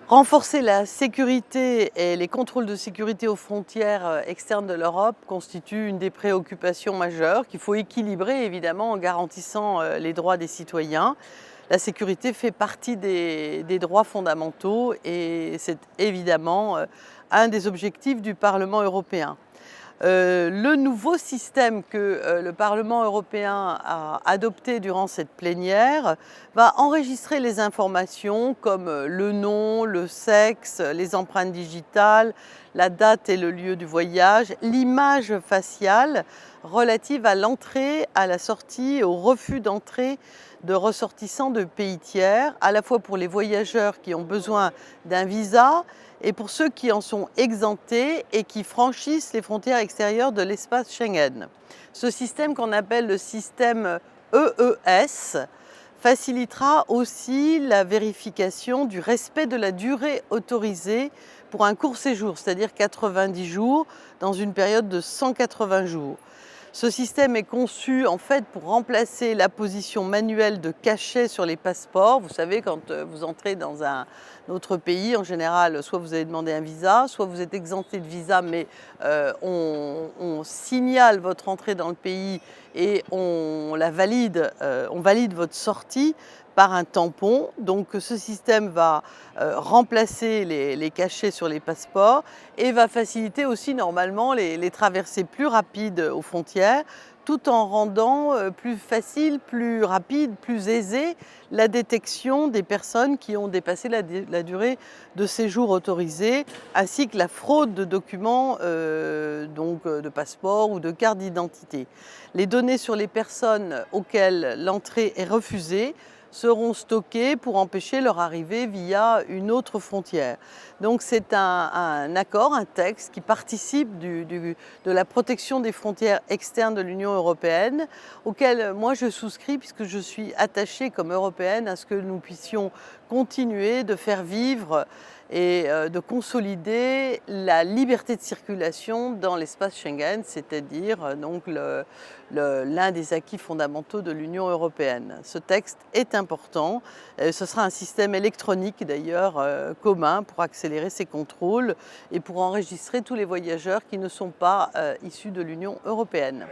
Renforcer la sécurité et les contrôles de sécurité aux frontières externes de l'Europe constitue une des préoccupations majeures qu'il faut équilibrer évidemment en garantissant les droits des citoyens. La sécurité fait partie des droits fondamentaux et c'est évidemment un des objectifs du Parlement européen. Le nouveau système que le Parlement européen a adopté durant cette plénière va enregistrer les informations comme le nom, le sexe, les empreintes digitales, la date et le lieu du voyage, l'image faciale relative à l'entrée, à la sortie, au refus d'entrée de ressortissants de pays tiers, à la fois pour les voyageurs qui ont besoin d'un visa et pour ceux qui en sont exemptés et qui franchissent les frontières extérieures de l'espace Schengen. Ce système qu'on appelle le système EES facilitera aussi la vérification du respect de la durée autorisée pour un court séjour, c'est-à-dire 90 jours dans une période de 180 jours. Ce système est conçu en fait pour remplacer l'apposition manuelle de cachets sur les passeports. Vous savez, quand vous entrez dans un autre pays, en général, soit vous avez demandé un visa, soit vous êtes exempté de visa, mais on signale votre entrée dans le pays et on valide votre sortie par un tampon. Donc ce système va remplacer les cachets sur les passeports et va faciliter aussi normalement les traversées plus rapides aux frontières, tout en rendant plus facile, plus rapide, plus aisée la détection des personnes qui ont dépassé la durée de séjour autorisée, ainsi que la fraude de documents, de passeport ou de carte d'identité. Les données sur les personnes auxquelles l'entrée est refusée seront stockées pour empêcher leur arrivée via une autre frontière. Donc c'est un accord, un texte qui participe de la protection des frontières externes de l'Union européenne, auquel moi je souscris puisque je suis attachée comme européenne à ce que nous puissions continuer de faire vivre et de consolider la liberté de circulation dans l'espace Schengen, c'est-à-dire donc l'un des acquis fondamentaux de l'Union européenne. Ce texte est important. Ce sera un système électronique d'ailleurs commun pour accélérer ces contrôles et pour enregistrer tous les voyageurs qui ne sont pas issus de l'Union européenne.